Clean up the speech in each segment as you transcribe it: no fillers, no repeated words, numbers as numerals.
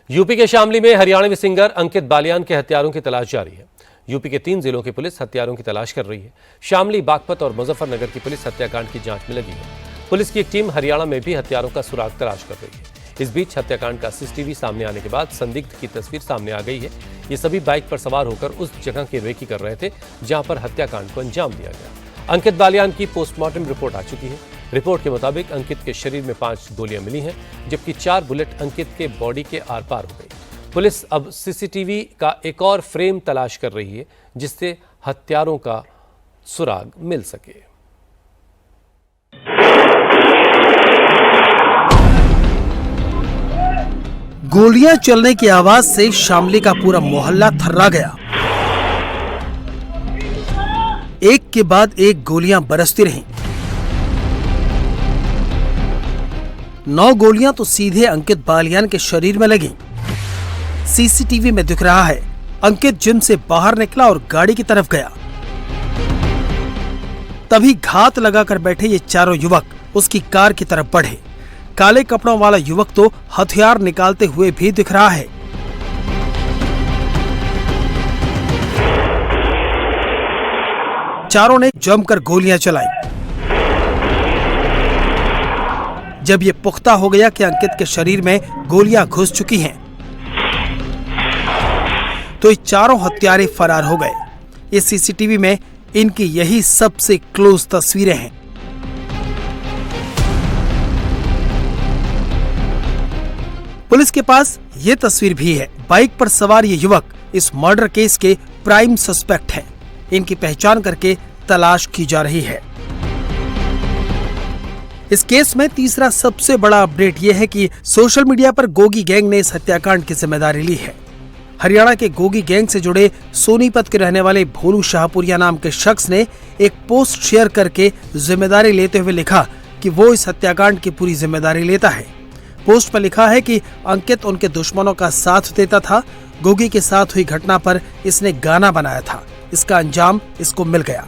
UP के शामली में Haryanvi singer अंकित बालियान के हत्यारों की तलाश जारी है। यूपी के 3 जिलों की पुलिस हत्यारों की तलाश कर रही है। शामली, बागपत और मुजफ्फरनगर की पुलिस हत्याकांड की जांच में लगी है। पुलिस की एक टीम हरियाणा में भी हत्यारों का सुराग तलाश कर रही है। इस बीच हत्याकांड का सीसीटीवी सामने आने के बाद संदिग्ध की तस्वीर सामने आ गई है। ये सभी बाइक पर सवार होकर उस जगह की रेकी कर रहे थे जहां पर हत्याकांड को अंजाम दिया गया। अंकित बालियान की पोस्टमार्टम रिपोर्ट आ चुकी है। रिपोर्ट के मुताबिक अंकित के शरीर में 5 गोलियां मिली हैं, जबकि 4 बुलेट अंकित के बॉडी के आर पार हो गई। पुलिस अब सीसीटीवी का एक और फ्रेम तलाश कर रही है, जिससे हत्यारों का सुराग मिल सके। गोलियां चलने की आवाज से शामली का पूरा मोहल्ला थर्रा गया। एक के बाद एक गोलियां बरसती रहीं। 9 गोलियां तो सीधे अंकित बालियान के शरीर में लगी। सीसीटीवी में दिख रहा है अंकित जिम से बाहर निकला और गाड़ी की तरफ गया। तभी घात लगाकर बैठे ये चारों युवक उसकी कार की तरफ बढ़े। काले कपड़ों वाला युवक तो हथियार निकालते हुए भी दिख रहा है। चारों ने जमकर गोलियां चलाई। जब ये पुख्ता हो गया कि अंकित के शरीर में गोलियां घुस चुकी हैं, तो ये चारों हत्यारे फरार हो गए। इस सीसीटीवी में इनकी यही सबसे क्लोज तस्वीरें हैं। पुलिस के पास ये तस्वीर भी है। बाइक पर सवार ये युवक इस मर्डर केस के प्राइम सस्पेक्ट हैं। इनकी पहचान करके तलाश की जा रही है। इस केस में तीसरा सबसे बड़ा अपडेट यह है कि सोशल मीडिया पर गोगी गैंग ने इस हत्याकांड की जिम्मेदारी ली है। हरियाणा के गोगी गैंग से जुड़े सोनीपत के रहने वाले भोलू शाहपुरिया नाम के शख्स ने एक पोस्ट शेयर करके जिम्मेदारी लेते हुए लिखा कि वो इस हत्याकांड की पूरी जिम्मेदारी लेता है। पोस्ट पर लिखा है कि अंकित उनके दुश्मनों का साथ देता था। गोगी के साथ हुई घटना पर इसने गाना बनाया था। इसका अंजाम इसको मिल गया।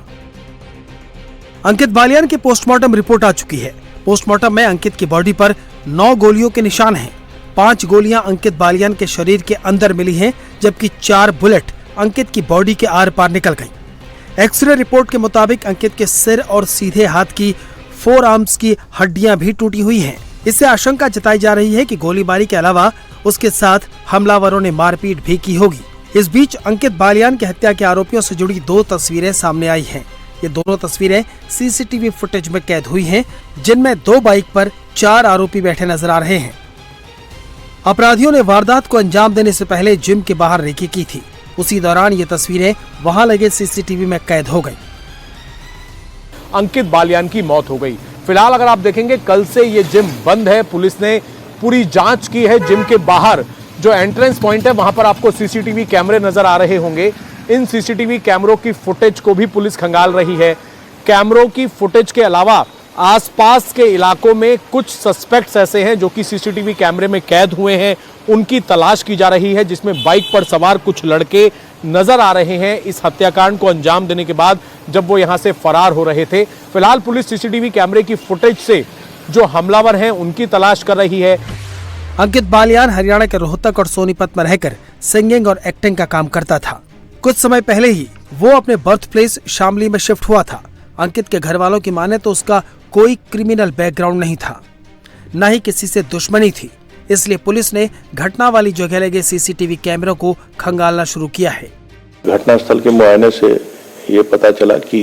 अंकित बालियान की पोस्टमार्टम रिपोर्ट आ चुकी है। पोस्टमार्टम में अंकित की बॉडी पर 9 गोलियों के निशान हैं। 5 गोलियां अंकित बालियान के शरीर के अंदर मिली हैं, जबकि 4 बुलेट अंकित की बॉडी के आर पार निकल गईं। एक्सरे रिपोर्ट के मुताबिक अंकित के सिर और सीधे हाथ की 4 आर्म्स की हड्डियां भी टूटी हुई हैं। इससे आशंका जताई जा रही है कि गोलीबारी के अलावा उसके साथ हमलावरों ने मारपीट भी की होगी। इस बीच अंकित बालियान की हत्या के आरोपियों से जुड़ी 2 तस्वीरें सामने आई हैं। ये दोनों तस्वीरें सीसीटीवी फुटेज में कैद हुई हैं, जिनमें 2 बाइक पर 4 आरोपी बैठे नजर आ रहे हैं। अपराधियों ने वारदात को अंजाम देने से पहले जिम के बाहर रेकी की थी। उसी दौरान ये तस्वीरें वहां लगे सीसीटीवी में कैद हो गई। अंकित बालियान की मौत हो गई। फिलहाल अगर आप देखेंगे, कल से ये जिम बंद है। पुलिस ने पूरी जांच की है। जिम के बाहर जो एंट्रेंस पॉइंट है, वहां पर आपको सीसीटीवी कैमरे नजर आ रहे होंगे। इन सीसीटीवी कैमरों की फुटेज को भी पुलिस खंगाल रही है। कैमरों की फुटेज के अलावा आसपास के इलाकों में कुछ सस्पेक्ट्स ऐसे हैं जो कि सीसीटीवी कैमरे में कैद हुए हैं, उनकी तलाश की जा रही है, जिसमें बाइक पर सवार कुछ लड़के नजर आ रहे हैं इस हत्याकांड को अंजाम देने के बाद, जब वो यहां से फरार हो रहे थे। फिलहाल पुलिस सीसीटीवी कैमरे की फुटेज से जो हमलावर हैं उनकी तलाश कर रही है। अंकित बालियान हरियाणा के रोहतक और सोनीपत में रहकर सिंगिंग और एक्टिंग का काम करता था। कुछ समय पहले ही वो अपने बर्थ प्लेस शामली में शिफ्ट हुआ था। अंकित के घर वालों की माने तो उसका कोई क्रिमिनल बैकग्राउंड नहीं था, न ही किसी से दुश्मनी थी। इसलिए पुलिस ने घटना वाली जगह लगे सीसीटीवी कैमरों को खंगालना शुरू किया है। घटनास्थल के मुआयने से ये पता चला कि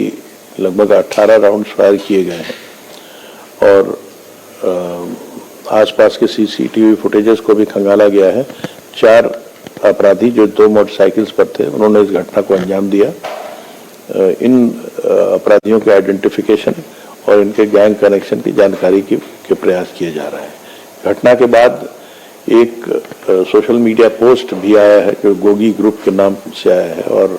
लगभग 18 राउंड फायर किए गए हैं और आसपास के सीसीटीवी फुटेजेस को भी खंगाला गया है। 4 अपराधी जो 2 मोटरसाइकिल्स पर थे, उन्होंने इस घटना को अंजाम दिया। इन अपराधियों के आइडेंटिफिकेशन और इनके गैंग कनेक्शन की जानकारी के प्रयास किए जा रहा है। घटना के बाद एक सोशल मीडिया पोस्ट भी आया है जो गोगी ग्रुप के नाम से आया है और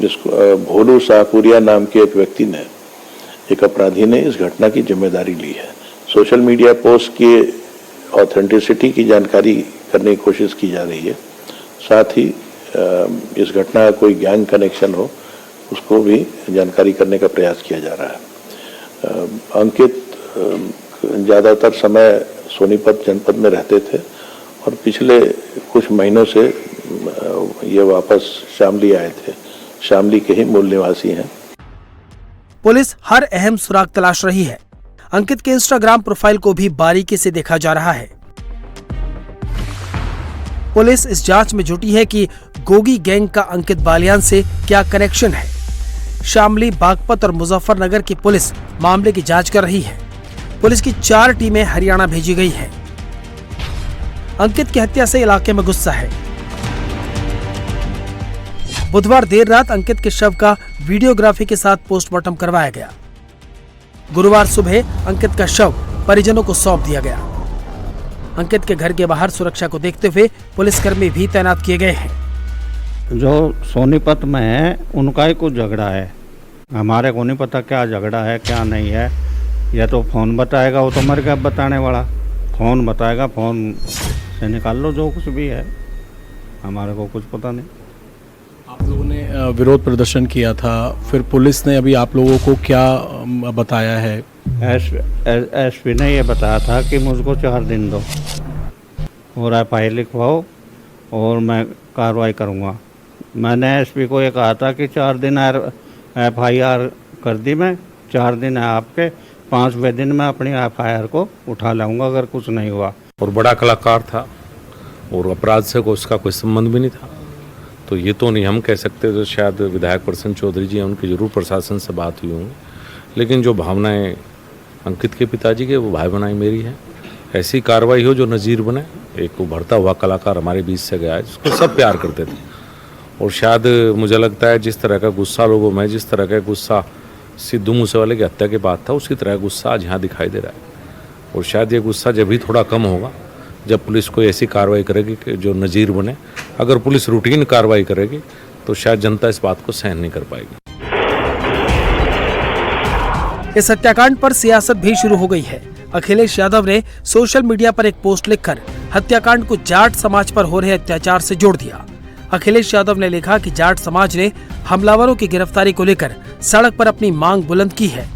जिसको भोलू शाहपुरिया नाम के एक व्यक्ति ने, एक अपराधी ने इस घटना की जिम्मेदारी ली है। सोशल मीडिया पोस्ट की ऑथेंटिसिटी की जानकारी करने की कोशिश की जा रही है। साथ ही इस घटना का कोई गैंग कनेक्शन हो उसको भी जानकारी करने का प्रयास किया जा रहा है। अंकित ज़्यादातर समय सोनीपत जनपद में रहते थे और पिछले कुछ महीनों से ये वापस शामली आए थे। शामली के ही मूल निवासी हैं। पुलिस हर अहम सुराग तलाश रही है। अंकित के इंस्टाग्राम प्रोफाइल को भी बारीकी से देखा जा रहा है। पुलिस इस जांच में जुटी है कि गोगी गैंग का अंकित बालियान से क्या कनेक्शन है। शामली, बागपत और मुजफ्फरनगर की पुलिस मामले की जांच कर रही है। पुलिस की 4 टीमें हरियाणा भेजी गई हैं। अंकित की हत्या से इलाके में गुस्सा है। बुधवार देर रात अंकित के शव का वीडियोग्राफी के साथ पोस्टमार्टम करवाया गया। गुरुवार सुबह अंकित का शव परिजनों को सौंप दिया गया। अंकित के घर के बाहर सुरक्षा को देखते हुए पुलिसकर्मी भी तैनात किए गए हैं। जो सोनीपत में है उनका ही कुछ झगड़ा है, हमारे को नहीं पता क्या झगड़ा है क्या नहीं है। या तो फ़ोन बताएगा, वो तो मर गया बताने वाला, फ़ोन बताएगा, फ़ोन से निकाल लो जो कुछ भी है, हमारे को कुछ पता नहीं। आप लोगों ने विरोध प्रदर्शन किया था, फिर पुलिस ने अभी आप लोगों को क्या बताया है? एसपी ने ये बताया था कि मुझको 4 दिन दो और FIR लिखवाओ और मैं कार्रवाई करूँगा। मैंने एसपी को ये कहा था कि 4 दिन FIR कर दी मैं, 4 दिन है आपके, 5वें दिन मैं अपनी FIR को उठा लाऊंगा अगर कुछ नहीं हुआ। और बड़ा कलाकार था और अपराध से को उसका कोई संबंध भी नहीं था, तो ये तो नहीं हम कह सकते। तो शायद विधायक प्रसन्न चौधरी जी हैं, उनकी जरूर प्रशासन से बात हुई होंगी, लेकिन जो भावनाएं अंकित के पिताजी के, वो भावनाएं मेरी है। ऐसी कार्रवाई हो जो नज़ीर बने। एक उभरता हुआ कलाकार हमारे बीच से गया है जिसको सब प्यार करते थे, और शायद मुझे लगता है जिस तरह का गुस्सा लोगों में, जिस तरह का गुस्सा सिद्धू मूसेवाले की हत्या के बाद था, उसी तरह का गुस्सा आज यहाँ दिखाई दे रहा है। और शायद ये गुस्सा जब भी थोड़ा कम होगा जब पुलिस कोई ऐसी कार्रवाई करेगी कि जो नज़ीर बने। अगर पुलिस रूटीन कार्रवाई करेगी तो शायद जनता इस बात को सहन नहीं कर पाएगी। इस हत्याकांड पर सियासत भी शुरू हो गई है। अखिलेश यादव ने सोशल मीडिया पर एक पोस्ट लिखकर हत्याकांड को जाट समाज पर हो रहे अत्याचार से जोड़ दिया। अखिलेश यादव ने लिखा कि जाट समाज ने हमलावरों की गिरफ्तारी को लेकर सड़क पर अपनी मांग बुलंद की है।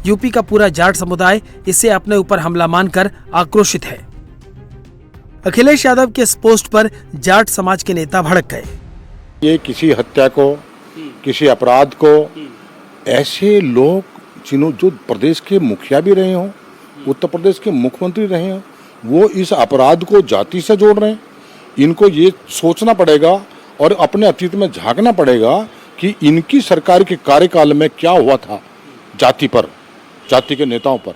यूपी का पूरा जाट समुदाय इसे अपने ऊपर हमला मानकर आक्रोशित है। अखिलेश यादव के इस पोस्ट पर जाट समाज के नेता भड़क गए। ये किसी हत्या को, किसी अपराध को, ऐसे लोग जो प्रदेश के मुखिया भी रहे हों, उत्तर प्रदेश के मुख्यमंत्री रहे हों, वो इस अपराध को जाति से जोड़ रहे हैं। इनको ये सोचना पड़ेगा और अपने अतीत में झांकना पड़ेगा कि इनकी सरकार के कार्यकाल में क्या हुआ था जाति पर, जाति के नेताओं पर।